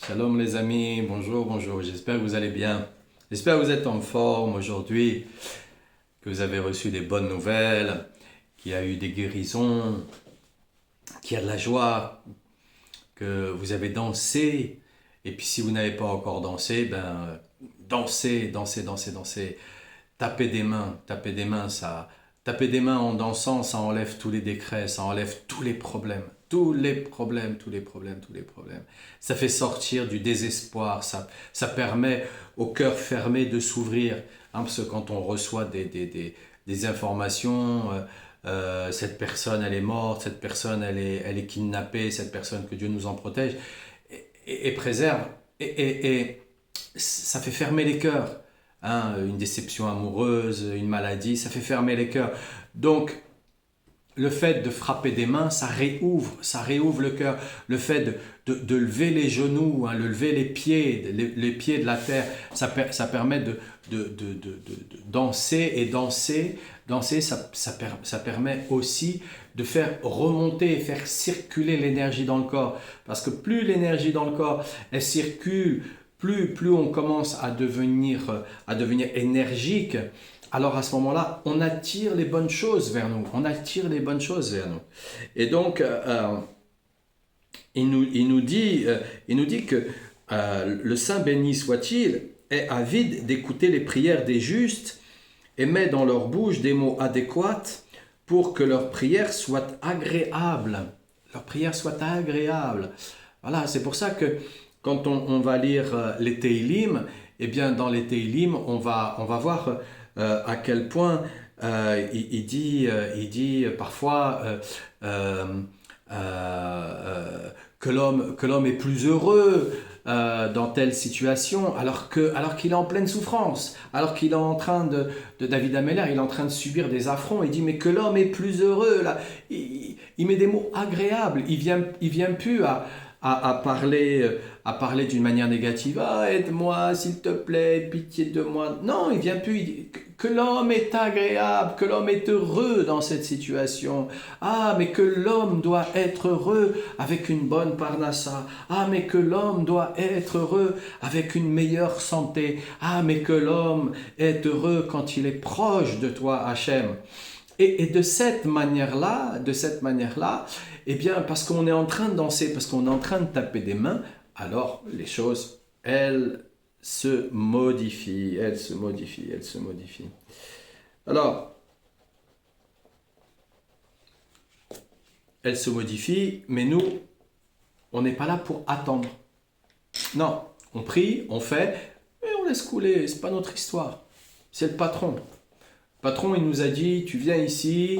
Shalom les amis, bonjour, bonjour, j'espère que vous allez bien. J'espère que vous êtes en forme aujourd'hui, que vous avez reçu des bonnes nouvelles, qu'il y a eu des guérisons, qu'il y a de la joie, que vous avez dansé. Et puis si vous n'avez pas encore dansé, dansez, dansez, dansez, dansez. Tapez des mains, ça, taper des mains en dansant, ça enlève tous les décrets, ça enlève tous les problèmes. Tous les problèmes, tous les problèmes, tous les problèmes. Ça fait sortir du désespoir, ça permet au cœur fermé de s'ouvrir. Parce que quand on reçoit des informations, cette personne elle est morte, cette personne elle est kidnappée, cette personne que Dieu nous en protège et préserve, et ça fait fermer les cœurs. Une déception amoureuse, une maladie, ça fait fermer les cœurs. Donc, le fait de frapper des mains, ça réouvre le cœur. Le fait de lever les genoux, de lever les pieds de la terre, ça permet de danser. Et danser ça permet aussi de faire remonter et faire circuler l'énergie dans le corps. Parce que plus l'énergie dans le corps, elle circule, plus on commence à devenir énergique, alors à ce moment-là, on attire les bonnes choses vers nous. On attire les bonnes choses vers nous. Et donc, il nous dit que le Saint béni soit-il est avide d'écouter les prières des justes et met dans leur bouche des mots adéquats pour que leurs prières soient agréables. Leurs prières soient agréables. Voilà, c'est pour ça que quand on va lire les Teilim, eh bien dans les Teilim, on va voir à quel point il dit parfois que l'homme est plus heureux dans telle situation alors qu'il est en pleine souffrance, alors qu'il est en train de David Ameller, il est en train de subir des affronts. Il dit mais que l'homme est plus heureux là. Il met des mots agréables. Il vient plus à parler d'une manière négative. Ah, aide-moi, s'il te plaît, pitié de moi. Non, il vient plus. Il dit que l'homme est agréable, que l'homme est heureux dans cette situation. Ah, mais que l'homme doit être heureux avec une bonne parnassa. Ah, mais que l'homme doit être heureux avec une meilleure santé. Ah, mais que l'homme est heureux quand il est proche de toi, Hachem. Et de cette manière-là, eh bien, parce qu'on est en train de danser, parce qu'on est en train de taper des mains, alors les choses, elles se modifient, elles se modifient, elles se modifient. Alors, elles se modifient, mais nous, on n'est pas là pour attendre. Non, on prie, on fait, et on laisse couler, c'est pas notre histoire. C'est le patron. Le patron, il nous a dit, tu viens ici,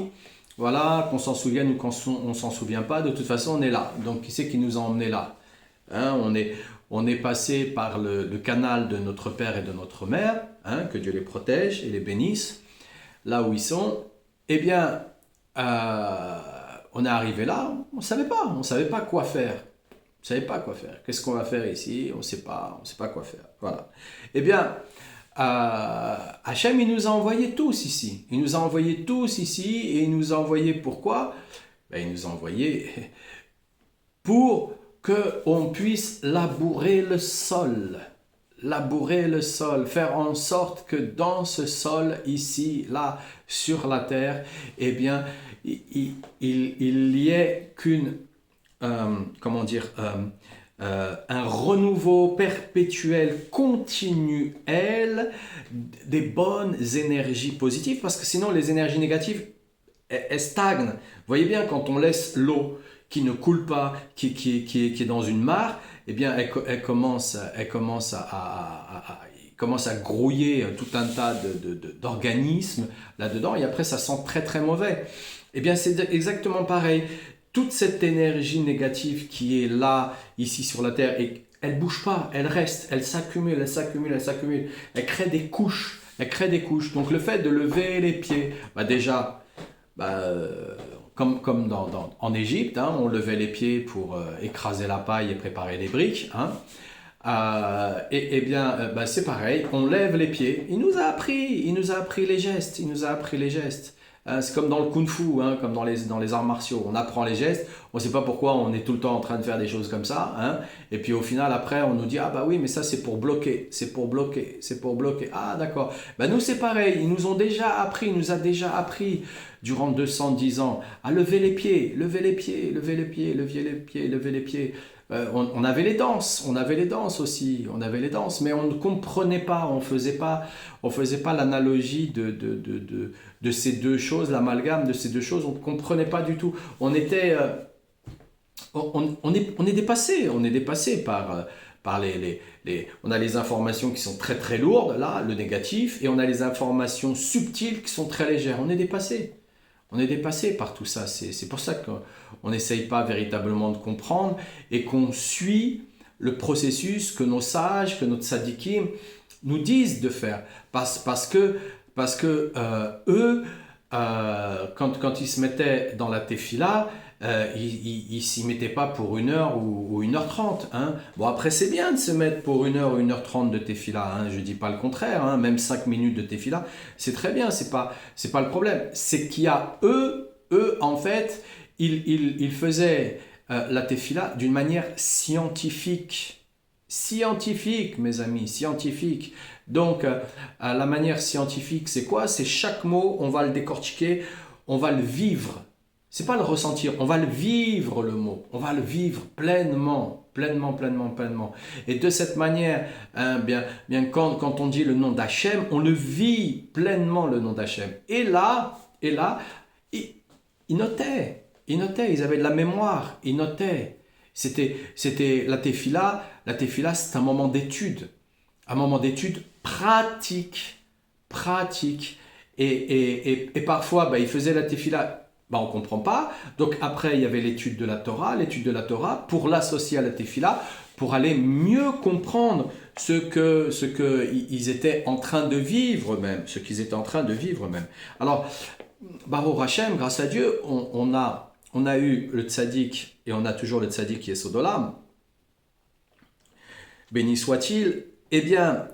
voilà, qu'on s'en souvienne ou qu'on ne s'en souvient pas, de toute façon, on est là. Donc, qui c'est qui nous a emmenés là? On est passé par le canal de notre père et de notre mère, que Dieu les protège et les bénisse, là où ils sont. Eh bien, on est arrivé là, on ne savait pas quoi faire. On ne savait pas quoi faire. Qu'est-ce qu'on va faire ici? On ne sait pas quoi faire. Voilà. Eh bien, Hachem, il nous a envoyés tous ici. Il nous a envoyés tous ici et il nous a envoyés pourquoi? Il nous a envoyés pour qu'on puisse labourer le sol. Labourer le sol, faire en sorte que dans ce sol, ici, là, sur la terre, eh bien, il y ait qu'une, un renouveau perpétuel, continuel des bonnes énergies positives, parce que sinon les énergies négatives, elles stagnent. Vous voyez bien, quand on laisse l'eau qui ne coule pas, qui est dans une mare, eh bien elle commence à grouiller tout un tas d'organismes là-dedans, et après ça sent très très mauvais. Eh bien c'est exactement pareil. Toute cette énergie négative qui est là, ici sur la Terre, et elle ne bouge pas, elle reste, elle s'accumule, elle s'accumule, elle s'accumule. Elle crée des couches, elle crée des couches. Donc le fait de lever les pieds, déjà, comme en Égypte, on levait les pieds pour écraser la paille et préparer les briques. C'est pareil, on lève les pieds. Il nous a appris les gestes, C'est comme dans le kung-fu, hein, comme dans les arts martiaux. On apprend les gestes, on ne sait pas pourquoi on est tout le temps en train de faire des choses comme ça. Hein, et puis au final, après, on nous dit, ah bah oui, mais ça c'est pour bloquer, c'est pour bloquer, c'est pour bloquer. Ah d'accord. Ben, nous c'est pareil, ils nous ont déjà appris, il nous a déjà appris durant 210 ans à lever les pieds, lever les pieds, lever les pieds, lever les pieds, lever les pieds. On avait les danses aussi, on avait les danses, mais on ne comprenait pas, on faisait pas l'analogie de ces deux choses, l'amalgame de ces deux choses, on ne comprenait pas du tout. On est dépassé par on a les informations qui sont très très lourdes, là, le négatif, et on a les informations subtiles qui sont très légères. On est dépassé. On est dépassé par tout ça. C'est pour ça qu'on n'essaye pas véritablement de comprendre et qu'on suit le processus que nos sages, que notre tzadikim nous disent de faire. Parce que eux, quand ils se mettaient dans la tefila, ils s'y mettaient pas pour 1 heure ou 1h30. Hein. Bon, après, c'est bien de se mettre pour 1 heure ou 1h30 de tefila. Hein. Je ne dis pas le contraire. Hein. Même 5 minutes de tefila, c'est très bien. C'est pas le problème. C'est qu'il y a eux, en fait, ils faisaient la tefila d'une manière scientifique. Scientifique, mes amis, scientifique. Donc, la manière scientifique, c'est quoi? C'est chaque mot, on va le décortiquer, on va le vivre. C'est pas le ressentir, on va le vivre le mot, on va le vivre pleinement. Et de cette manière, hein, bien quand on dit le nom d'Hachem, on le vit pleinement le nom d'Hachem. Et là, ils notaient, ils avaient de la mémoire, ils notaient. C'était la tefila, c'est un moment d'étude pratique. Et parfois, ils faisaient la tefila. On ne comprend pas. Donc après, il y avait l'étude de la Torah pour l'associer à la tefila, pour aller mieux comprendre ce que ils étaient en train de vivre même, Alors, Baruch Hashem, grâce à Dieu, on a eu le tzaddik, et on a toujours le tzaddik qui est Sodolam, béni soit-il. Eh bien,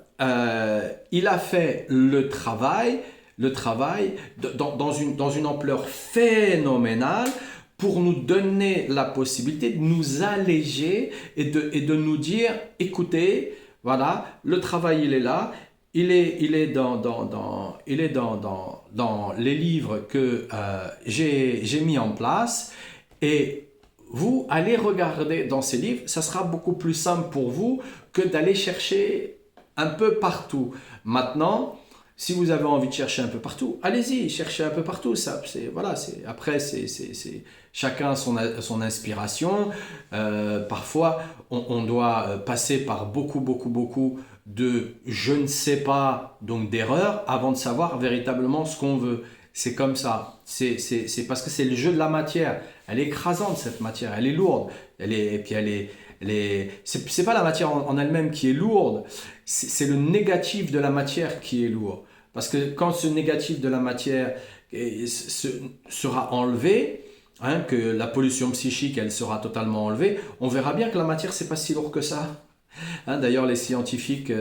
il a fait le travail dans une ampleur phénoménale pour nous donner la possibilité de nous alléger et de nous dire, écoutez, voilà, le travail il est là, il est dans les livres que j'ai mis en place, et vous allez regarder dans ces livres, ça sera beaucoup plus simple pour vous que d'aller chercher un peu partout. Maintenant, si vous avez envie de chercher un peu partout, allez-y, cherchez un peu partout. Après, c'est chacun son inspiration. Parfois, on doit passer par beaucoup de je ne sais pas, donc d'erreurs, avant de savoir véritablement ce qu'on veut. C'est comme ça. C'est parce que c'est le jeu de la matière. Elle est écrasante, cette matière. Elle est lourde. C'est pas la matière en elle-même qui est lourde. C'est le négatif de la matière qui est lourd. Parce que quand ce négatif de la matière sera enlevé, hein, que la pollution psychique elle sera totalement enlevée, on verra bien que la matière c'est pas si lourd que ça. Hein, d'ailleurs, les scientifiques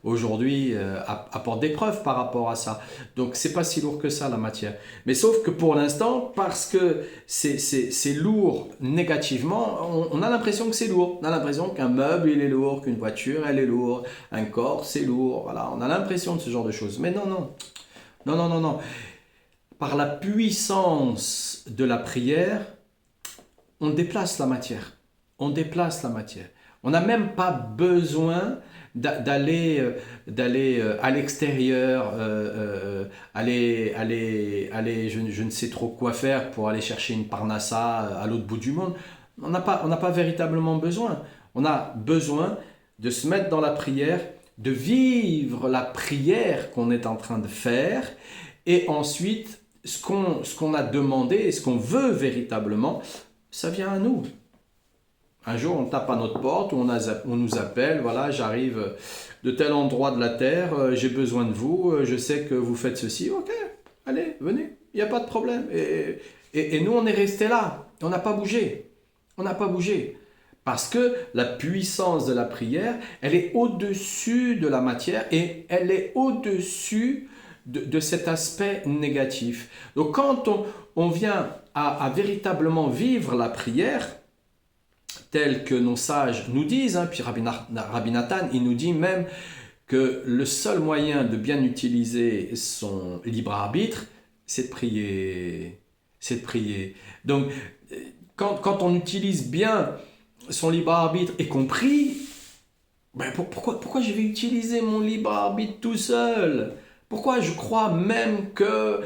aujourd'hui apportent des preuves par rapport à ça. Donc, c'est pas si lourd que ça la matière. Mais sauf que pour l'instant, parce que c'est lourd négativement, on a l'impression que c'est lourd. On a l'impression qu'un meuble il est lourd, qu'une voiture elle est lourde, un corps c'est lourd. Voilà, on a l'impression de ce genre de choses. Mais non. Par la puissance de la prière, on déplace la matière. On n'a même pas besoin d'aller à l'extérieur, aller je ne sais trop quoi faire pour aller chercher une parnassa à l'autre bout du monde. On n'a pas véritablement besoin. On a besoin de se mettre dans la prière, de vivre la prière qu'on est en train de faire, et ensuite, ce qu'on a demandé et ce qu'on veut véritablement, ça vient à nous. Un jour, on tape à notre porte, ou on nous appelle, voilà, j'arrive de tel endroit de la terre, j'ai besoin de vous, je sais que vous faites ceci, ok, allez, venez, il n'y a pas de problème. Et nous, on est resté là, on n'a pas bougé, parce que la puissance de la prière, elle est au-dessus de la matière, et elle est au-dessus de cet aspect négatif. Donc quand on vient à véritablement vivre la prière, telle que nos sages nous disent, puis Rabbi Nathan, il nous dit même que le seul moyen de bien utiliser son libre arbitre, c'est de prier. C'est de prier. Donc, quand on utilise bien son libre arbitre et qu'on prie, ben pourquoi je vais utiliser mon libre arbitre tout seul? Pourquoi je crois même que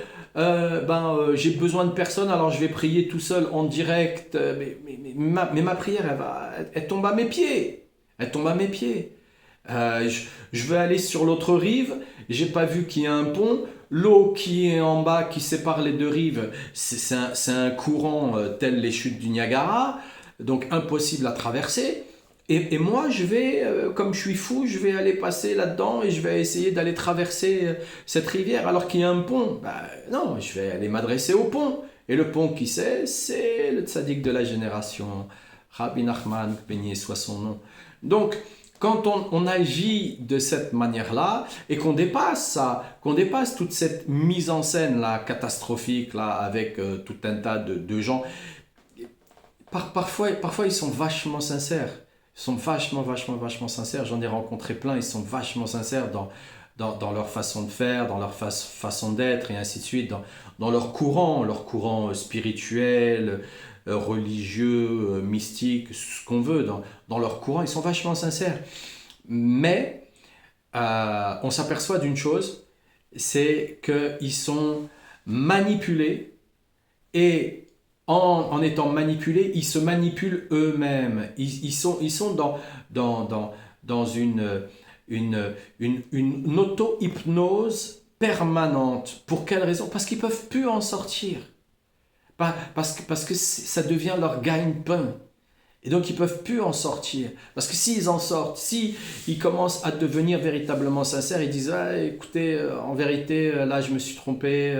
j'ai besoin de personne, alors je vais prier tout seul en direct, mais ma prière, elle tombe à mes pieds. Elle tombe à mes pieds. Je veux aller sur l'autre rive, j'ai pas vu qu'il y a un pont, l'eau qui est en bas, qui sépare les deux rives, c'est un courant tel les chutes du Niagara, donc impossible à traverser. Et moi, je vais, comme je suis fou, je vais aller passer là-dedans et je vais essayer d'aller traverser cette rivière alors qu'il y a un pont. Non, je vais aller m'adresser au pont. Et le pont, qui c'est le tzaddik de la génération, Rabbi Nachman, béni soit son nom. Donc, quand on agit de cette manière-là et qu'on dépasse ça, qu'on dépasse toute cette mise en scène là catastrophique là avec tout un tas de gens, parfois ils sont vachement sincères. Ils sont vachement sincères. J'en ai rencontré plein, ils sont vachement sincères dans leur façon de faire, dans leur façon d'être et ainsi de suite, dans leur courant spirituel, religieux, mystique, ce qu'on veut, dans leur courant, ils sont vachement sincères. Mais on s'aperçoit d'une chose, c'est qu'ils sont manipulés et en étant manipulés, ils se manipulent eux-mêmes. Ils sont dans une auto-hypnose permanente. Pour quelle raison? Parce qu'ils ne peuvent plus en sortir. Parce que ça devient leur gagne-pain. Et donc ils ne peuvent plus en sortir. Parce que s'ils en sortent, s'ils commencent à devenir véritablement sincères, ils disent écoutez, en vérité, là je me suis trompé,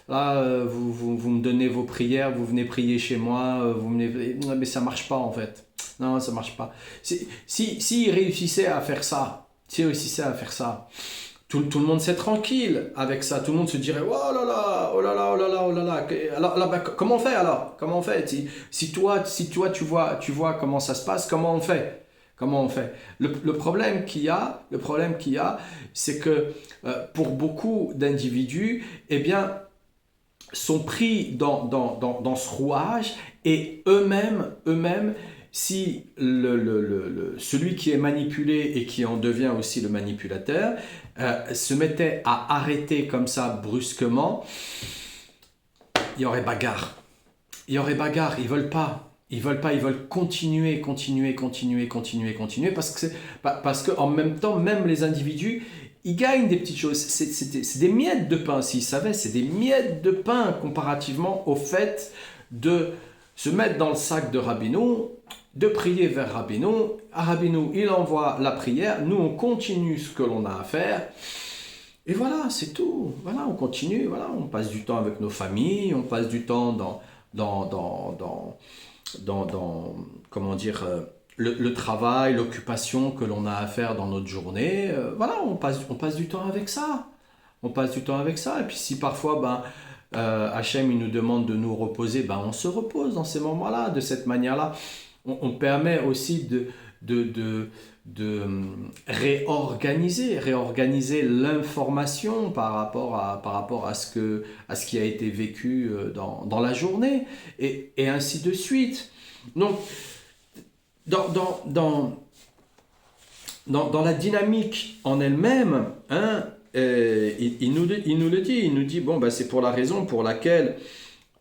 là vous me donnez vos prières, vous venez prier chez moi, mais ça ne marche pas en fait. Non, ça ne marche pas. S'ils réussissaient à faire ça, tout le monde serait tranquille avec ça. Tout le monde se dirait oh là là, oh là là, oh là là, oh là là. Alors, là, comment on fait alors? Comment on fait? Si toi tu vois comment ça se passe, comment on fait? Comment on fait? Le problème qu'il y a, c'est que pour beaucoup d'individus, eh bien, sont pris dans ce rouage et eux-mêmes, si celui qui est manipulé et qui en devient aussi le manipulateur se mettait à arrêter comme ça brusquement, il y aurait bagarre. Ils veulent pas. Ils veulent continuer parce que en même temps, même les individus, ils gagnent des petites choses. C'est des miettes de pain, s'ils savaient, c'est des miettes de pain comparativement au fait de se mettre dans le sac de Rabbeinu, de prier vers Rabbeinu. À Rabbeinu, il envoie la prière, nous on continue ce que l'on a à faire. Et voilà, c'est tout. Voilà, on continue, voilà, on passe du temps avec nos familles, on passe du temps dans comment dire, le travail, l'occupation que l'on a à faire dans notre journée. Voilà, on passe du temps avec ça. On passe du temps avec ça. Et puis si parfois, Hachem, il nous demande de nous reposer, on se repose dans ces moments-là, de cette manière-là. On permet aussi de réorganiser l'information par rapport à ce qui a été vécu dans la journée et ainsi de suite. Donc, dans la dynamique en elle-même, il nous le dit, c'est pour la raison pour laquelle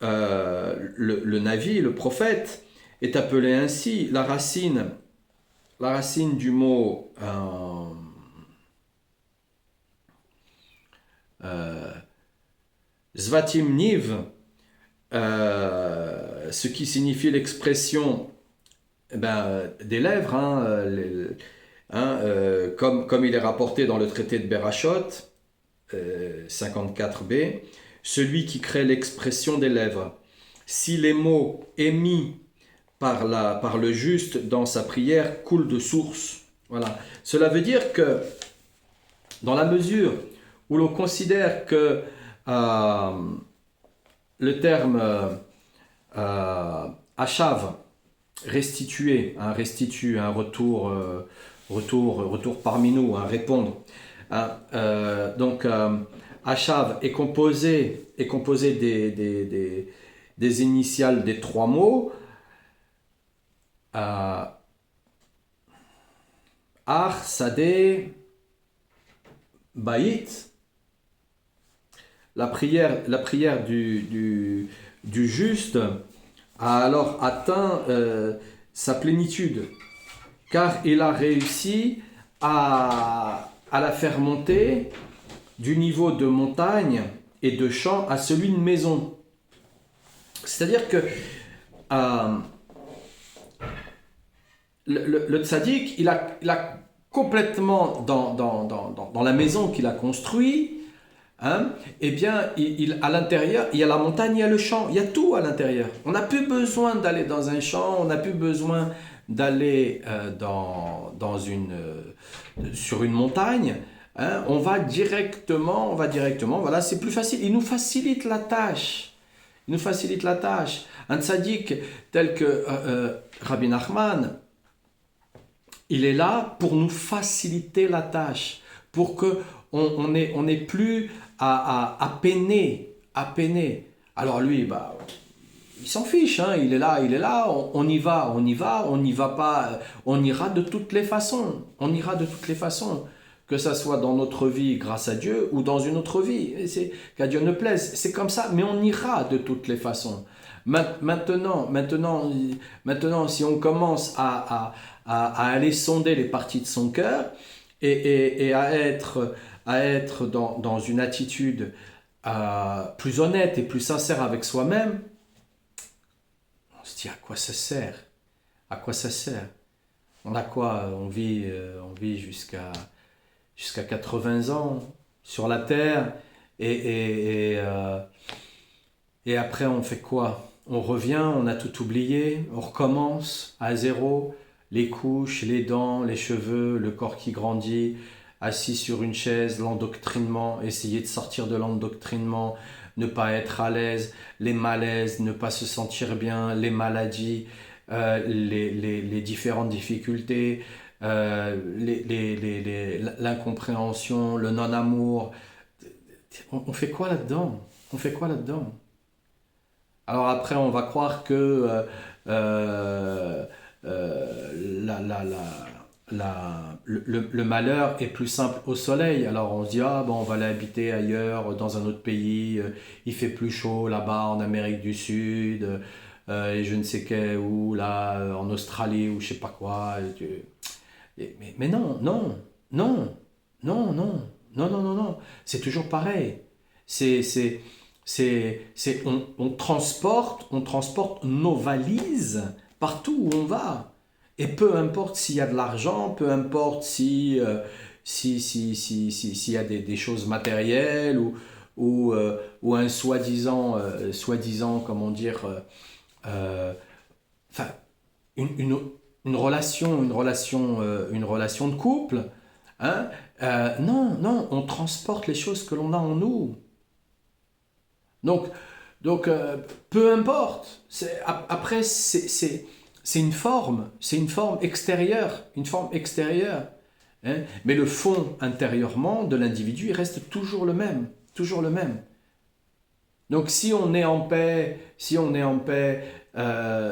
le Navi, le prophète, est appelé ainsi. La racine du mot Zvatim Niv, ce qui signifie l'expression des lèvres, comme il est rapporté dans le traité de Berachot 54b, celui qui crée l'expression des lèvres. Si les mots émis par le juste dans sa prière coulent de source. Voilà. Cela veut dire que dans la mesure où l'on considère que le terme achav, restituer, un restitue, un retour, retour parmi nous, un répondre. Donc, achav est composé des initiales des trois mots. Ar, Sadeh, Baït. La prière du juste a alors atteint sa plénitude, car il a réussi à la faire monter du niveau de montagne et de champ à celui de maison. C'est-à-dire que le tzaddik, il a complètement dans la maison qu'il a construite, eh bien, à l'intérieur, il y a la montagne, il y a le champ, il y a tout à l'intérieur. On n'a plus besoin d'aller dans un champ, on n'a plus besoin d'aller sur une montagne. On va directement, voilà, c'est plus facile. Il nous facilite la tâche. Un tzaddik tel que Rabbi Nachman, il est là pour nous faciliter la tâche, pour que on n'ait plus à peiner. Alors lui, il s'en fiche, il est là, on y va, on n'y va pas, on ira de toutes les façons, que ça soit dans notre vie grâce à Dieu ou dans une autre vie, qu'à Dieu ne plaise, c'est comme ça, mais on ira de toutes les façons. Maintenant, si on commence à aller sonder les parties de son cœur et à être dans une attitude plus honnête et plus sincère avec soi-même, on se dit à quoi ça sert? On a quoi? On vit jusqu'à 80 ans sur la terre et après on fait quoi? On revient, on a tout oublié, on recommence à zéro, les couches, les dents, les cheveux, le corps qui grandit, assis sur une chaise, l'endoctrinement, essayer de sortir de l'endoctrinement, ne pas être à l'aise, les malaises, ne pas se sentir bien, les maladies, les différentes difficultés, l'incompréhension, le non-amour. On fait quoi là-dedans? Alors après, on va croire que le malheur est plus simple au soleil. Alors on se dit, on va aller habiter ailleurs, dans un autre pays, il fait plus chaud là-bas en Amérique du Sud, et je ne sais où, là, en Australie, ou je sais pas quoi. Mais non, c'est toujours pareil. On transporte nos valises partout où on va. Et peu importe s'il y a de l'argent, peu importe s'il y a des choses matérielles ou un soi-disant, comment dire, une relation de couple. Non, on transporte les choses que l'on a en nous. Donc, peu importe. Après, c'est une forme extérieure, mais le fond intérieurement de l'individu, il reste toujours le même. Donc, si on est en paix,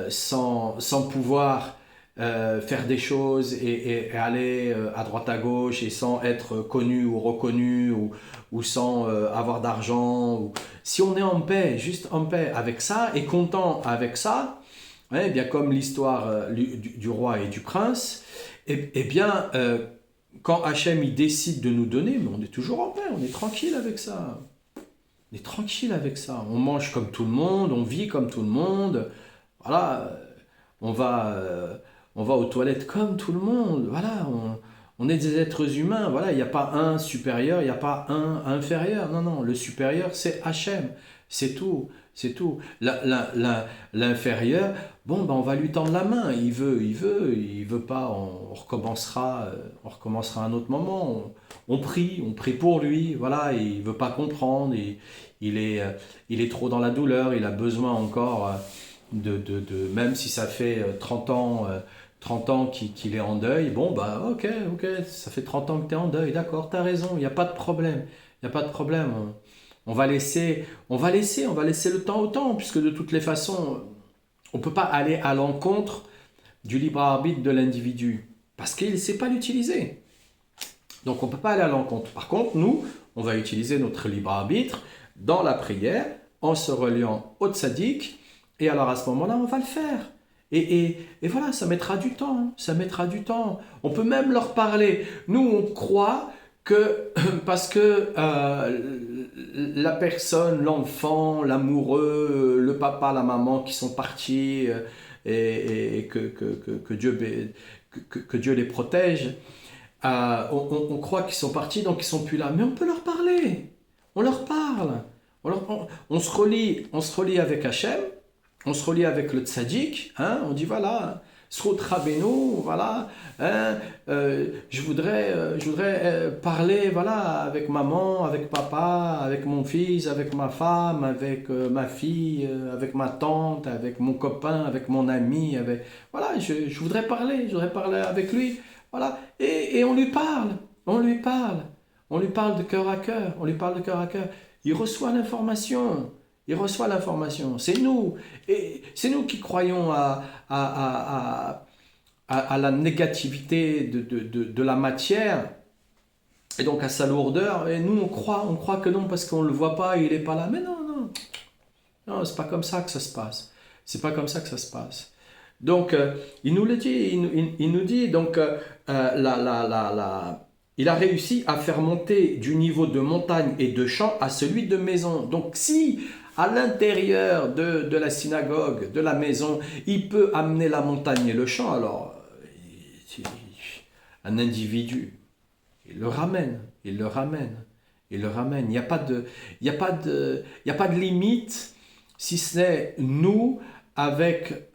sans pouvoir faire des choses et aller à droite à gauche et sans être connu ou reconnu ou sans avoir d'argent, si on est en paix, juste en paix avec ça et content avec ça, bien comme l'histoire du roi et du prince, bien quand Hachem il décide de nous donner, mais on est toujours en paix, on est tranquille avec ça. On mange comme tout le monde, on vit comme tout le monde. Voilà, on va aux toilettes comme tout le monde. Voilà, on est des êtres humains. Voilà, il n'y a pas un supérieur, il n'y a pas un inférieur. Non, le supérieur c'est Hachem. C'est tout. L'inférieur, bon, ben, on va lui tendre la main. Il veut pas, on recommencera à un autre moment. On prie pour lui. Voilà, il veut pas comprendre. Il est trop dans la douleur. Il a besoin encore même si ça fait 30 ans qu'il est en deuil. Bon, bah, ok, ça fait 30 ans que tu es en deuil. D'accord, tu as raison. Il n'y a pas de problème. Il n'y a pas de problème. On va laisser le temps au temps, puisque de toutes les façons, on ne peut pas aller à l'encontre du libre arbitre de l'individu, parce qu'il ne sait pas l'utiliser. Donc on ne peut pas aller à l'encontre. Par contre, nous, on va utiliser notre libre arbitre dans la prière, en se reliant au tzaddik, et alors à ce moment-là, on va le faire. Et voilà, ça mettra du temps, hein. Ça mettra du temps. On peut même leur parler. Nous, on croit que parce que la personne, l'enfant, l'amoureux, le papa, la maman qui sont partis et que Dieu les protège, on croit qu'ils sont partis, donc ils sont plus là. Mais on peut leur parler. On leur parle. On se relie avec Hachem, on se relie avec le tzaddik, hein, on dit voilà, Srut Rabbeinu, voilà, hein, je voudrais parler voilà, avec maman, avec papa, avec mon fils, avec ma femme, avec ma fille, avec ma tante, avec mon copain, avec mon ami, voilà, je voudrais parler avec lui, voilà, et on lui parle, on lui parle, on lui parle de cœur à cœur, on lui parle de cœur à cœur, il reçoit l'information. Il reçoit l'information. C'est nous. Et c'est nous qui croyons à la négativité de la matière et donc à sa lourdeur. Et nous, on croit que non parce qu'on ne le voit pas, il n'est pas là. Mais non, c'est pas comme ça que ça se passe. C'est pas comme ça que ça se passe. Donc, il nous le dit. Il nous dit, donc, il a réussi à faire monter du niveau de montagne et de champ à celui de maison. Donc, si à l'intérieur de la synagogue, de la maison, il peut amener la montagne et le champ, alors un individu, il le ramène. Il n'y a pas de limite, si ce n'est nous, avec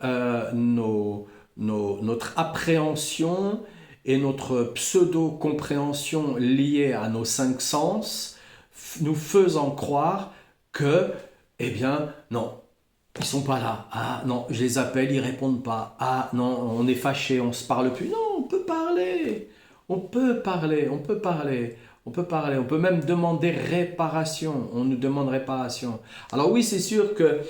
notre appréhension et notre pseudo-compréhension liée à nos 5 sens, nous faisant croire que eh bien, non, ils sont pas là. Ah non, je les appelle, ils répondent pas. Ah non, on est fâché, on se parle plus. Non, on peut parler. On peut parler. On peut même demander réparation. On nous demande réparation. Alors oui, c'est sûr que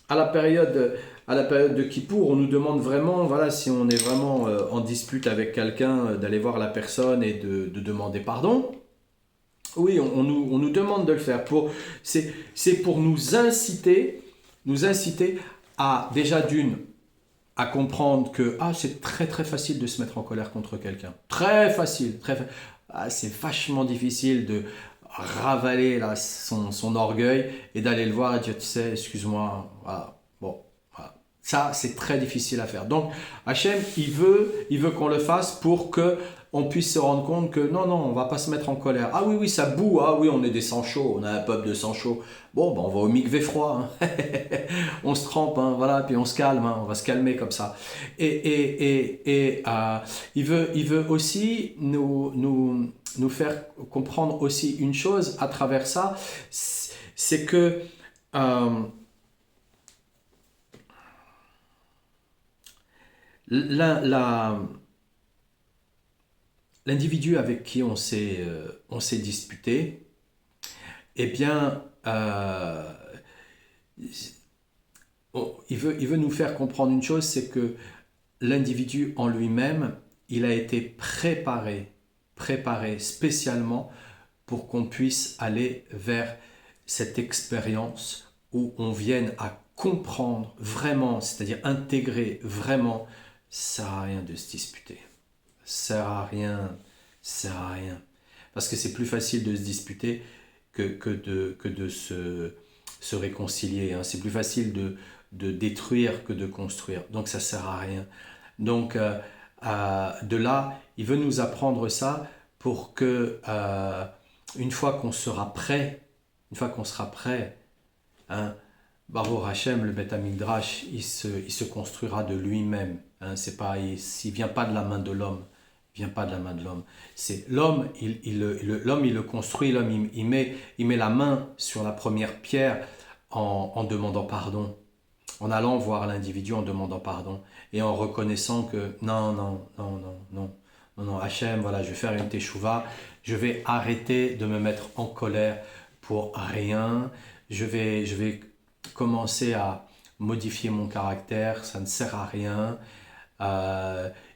à la période de Kippour, on nous demande vraiment, voilà, si on est vraiment en dispute avec quelqu'un, d'aller voir la personne et de demander pardon. Oui, on nous demande de le faire. C'est pour nous inciter à, déjà à comprendre que c'est très très facile de se mettre en colère contre quelqu'un. Très facile. C'est vachement difficile de ravaler là, son orgueil et d'aller le voir et dire, tu sais, excuse-moi, voilà. Bon, voilà. Ça, c'est très difficile à faire. Donc, Hachem, il veut qu'on le fasse pour que on puisse se rendre compte que non, on va pas se mettre en colère. Ah oui, ça boue. Ah oui, on est des sangs chauds. On a un peuple de sangs chauds. Bon, on va au mikvé froid. Hein. On se trempe, hein, voilà, puis on se calme. Hein, on va se calmer comme ça. Et il veut aussi nous faire comprendre aussi une chose à travers ça, c'est que l'individu avec qui on s'est disputé, eh bien, il veut nous faire comprendre une chose, c'est que l'individu en lui-même, il a été préparé spécialement pour qu'on puisse aller vers cette expérience où on vienne à comprendre vraiment, c'est-à-dire intégrer vraiment, ça sert à rien de se disputer. Sert à rien. Parce que c'est plus facile de se disputer que de se réconcilier. Hein. C'est plus facile de détruire que de construire. Donc ça sert à rien. Donc de là, il veut nous apprendre ça pour que une fois qu'on sera prêt, hein, Baruch Hashem, le Beth Amikdash, il se construira de lui-même. Hein, c'est pas, il vient pas de la main de l'homme. Il vient pas de la main de l'homme. C'est l'homme, l'homme, il le construit. L'homme, il met la main sur la première pierre en demandant pardon, en allant voir l'individu en demandant pardon et en reconnaissant que non, Hachem, voilà, je vais faire une teshuva, je vais arrêter de me mettre en colère pour rien, je vais commencer à modifier mon caractère, ça ne sert à rien.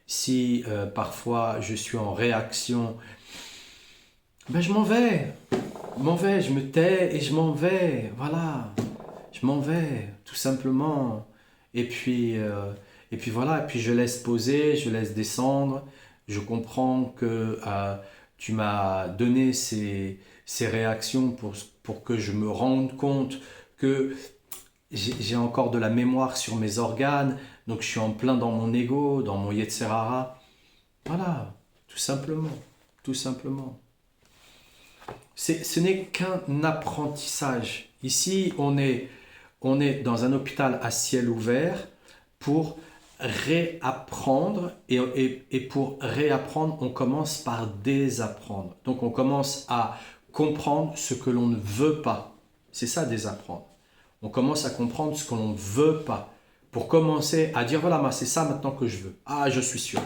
Si parfois je suis en réaction, ben je m'en vais, je me tais et je m'en vais, voilà, je m'en vais, tout simplement. Et puis voilà, et puis je laisse poser, je laisse descendre. Je comprends que tu m'as donné ces réactions pour que je me rende compte que j'ai encore de la mémoire sur mes organes, donc je suis en plein dans mon ego, dans mon Yetzer Hara. Voilà, tout simplement, tout simplement. Ce n'est qu'un apprentissage. Ici, on est dans un hôpital à ciel ouvert pour réapprendre. Et pour réapprendre, on commence par désapprendre. Donc, on commence à comprendre ce que l'on ne veut pas. C'est ça, désapprendre. On commence à comprendre ce que l'on ne veut pas. Pour commencer à dire, voilà, c'est ça maintenant que je veux. Ah, je suis sûr.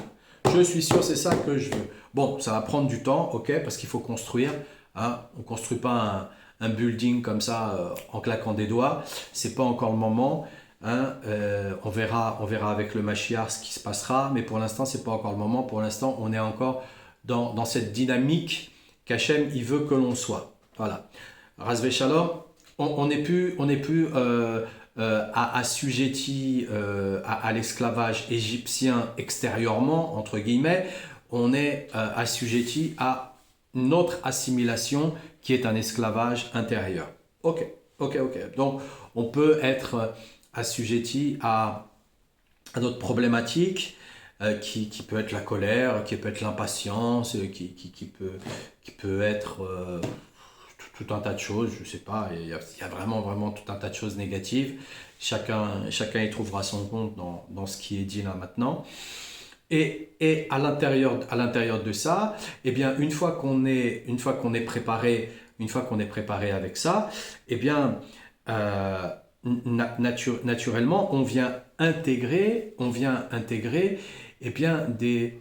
Je suis sûr, c'est ça que je veux. Bon, ça va prendre du temps, ok, parce qu'il faut construire. Hein, on ne construit pas un building comme ça en claquant des doigts. Ce n'est pas encore le moment. Hein, on verra avec le Mashiach ce qui se passera. Mais pour l'instant, ce n'est pas encore le moment. Pour l'instant, on est encore dans cette dynamique qu'Hachem il veut que l'on soit. Voilà. Razvé Shalom, on n'est plus assujetti à l'esclavage égyptien extérieurement, entre guillemets. On est assujetti à notre assimilation qui est un esclavage intérieur. Ok. Donc, on peut être assujetti à notre problématique qui peut être la colère, qui peut être l'impatience, qui peut être tout un tas de choses, je ne sais pas, il y a vraiment tout un tas de choses négatives. Chacun y trouvera son compte dans ce qui est dit là maintenant. Et à l'intérieur de ça, eh bien, une fois qu'on est préparé avec ça, eh bien, naturellement, on vient intégrer eh bien, des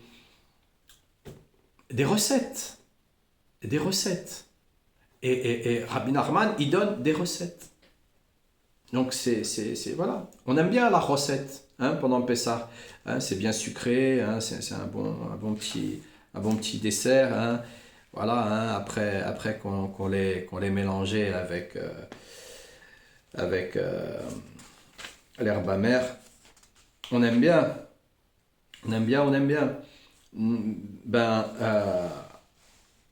recettes. Et Rabbi Nachman, il donne des recettes. Donc, voilà. On aime bien la recette pendant le Pessah. Hein, c'est bien sucré, hein, c'est un bon petit dessert. Hein. Voilà, hein, après qu'on l'ait mélangé avec l'herbe amère. On aime bien.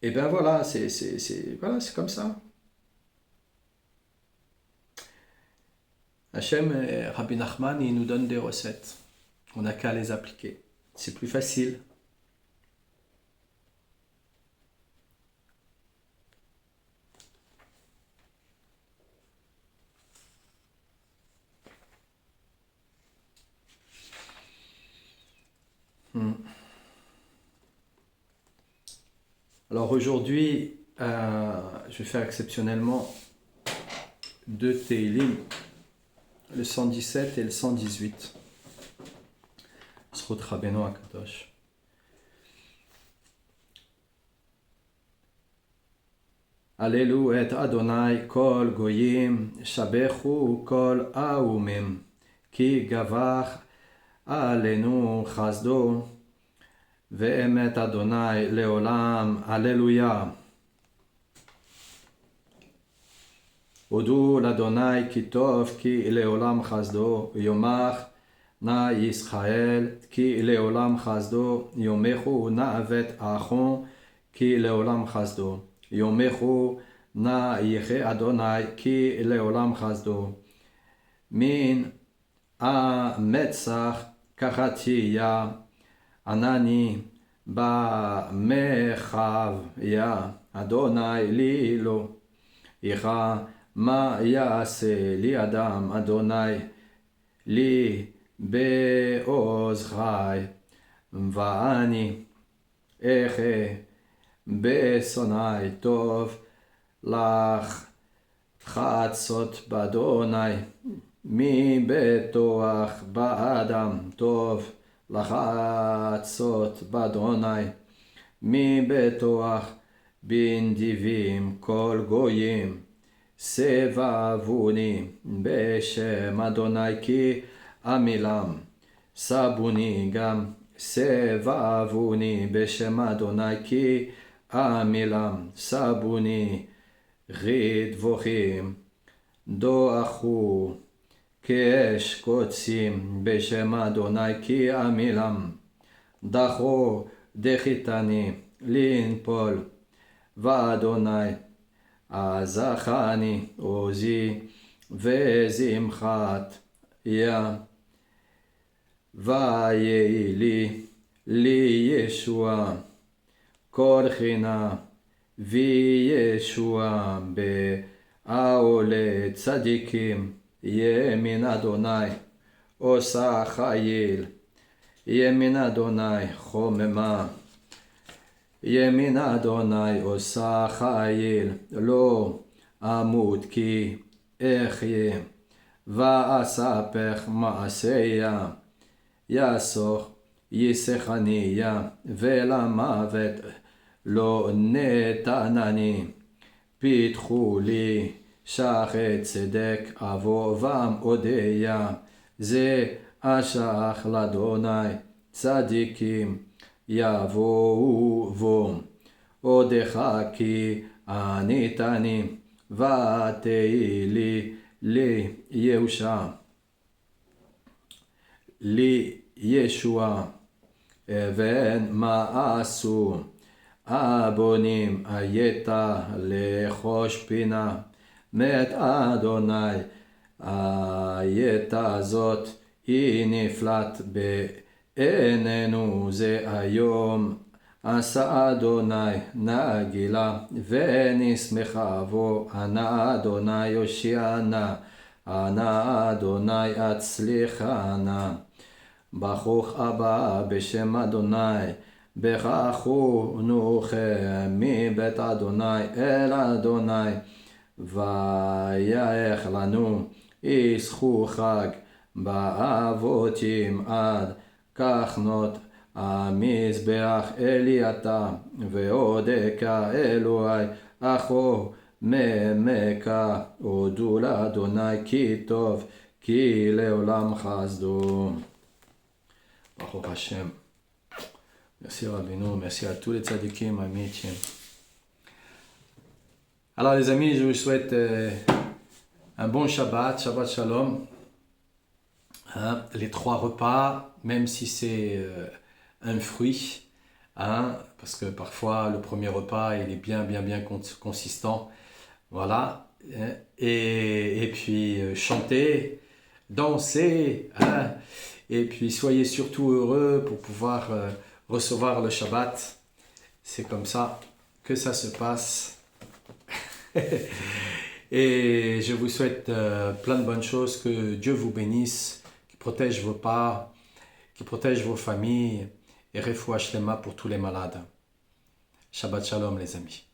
Et ben voilà, voilà, c'est comme ça. Hachem et Rabbi Nachman, ils nous donnent des recettes. On n'a qu'à les appliquer. C'est plus facile. Alors aujourd'hui, je vais faire exceptionnellement 2 Teilim, le 117 et le 118. Zchut Rabbeinu HaKadosh. Allelu et Adonai kol goyim, shabechu kol aumim, ki gavar alenu chazdo, ve'emet Adonai leolam, Alléluia. Odu l'Adonai ki tov ki leolam chazdo, yomar na Yisrael ki leolam chazdo, yomechu na avet achon ki leolam chazdo, yomechu na yeche Adonai ki leolam chazdo. Min a metzach karati ya anani ba mechav ya Adonai li lo ira מה יעשה לי אדם אדוני לי בעוזרי ואני אחיה בשונאי טוב לך חצות באדוני מבטוח באדם טוב לחצות באדוני מבטוח בנדיבים כל גויים סבבוני בשם אדוני כי עמילם סבוני גם סבבוני בשם אדוני כי עמילם סבוני רדבוכים דוחו כאש קוצים בשם אדוני כי עמילם דחו דחיתני לנפול ואדוני עזכני עוזי וזמחת יה ויהי לי ישועה כל חינה וישועה בעולה צדיקים ימין אדוני עושה חיל ימין אדוני חוממה ימין אדוני עושה חיל לא אמות כי אחיה ואספך מעשיה יסוך יסכניה ולמוות לא נתנני פיתחו לי שחט צדק אבובם אודיה זה אשך לאדוני צדיקים יבואו בו עודך כי עניתני ותהי לי ישועה אבן מעשו הבונים היית לחוש פינה מת אדוני היית זאת היא נפלט בעינינו זה היום עשה אדוני נגילה ונשמחה בו ענה אדוני יושיענה ענה אדוני הצליחנה ברוך הבא בשם אדוני ברכו נוחה מבית אדוני אל אדוני ויח לנו ישכו חג באבותים עד כחנות המזבח אליתה ועודקה אלוהי אחו ממכה הודו לאדוני כי טוב כי לעולם חסדו. Baruch Hashem. Merci Rabbeinu, merci à tous les tzadikim, amis. Alors les amis, je vous souhaite un bon Shabbat, Shabbat Shalom. Hein, les 3 repas, même si c'est un fruit, hein, parce que parfois le premier repas il est bien consistant, voilà, et puis chanter, danser, hein, et puis soyez surtout heureux pour pouvoir recevoir le Shabbat. C'est comme ça que ça se passe. Et je vous souhaite plein de bonnes choses, que Dieu vous bénisse, qui protège vos pas, qui protège vos familles, et refoua shlema pour tous les malades. Shabbat shalom les amis.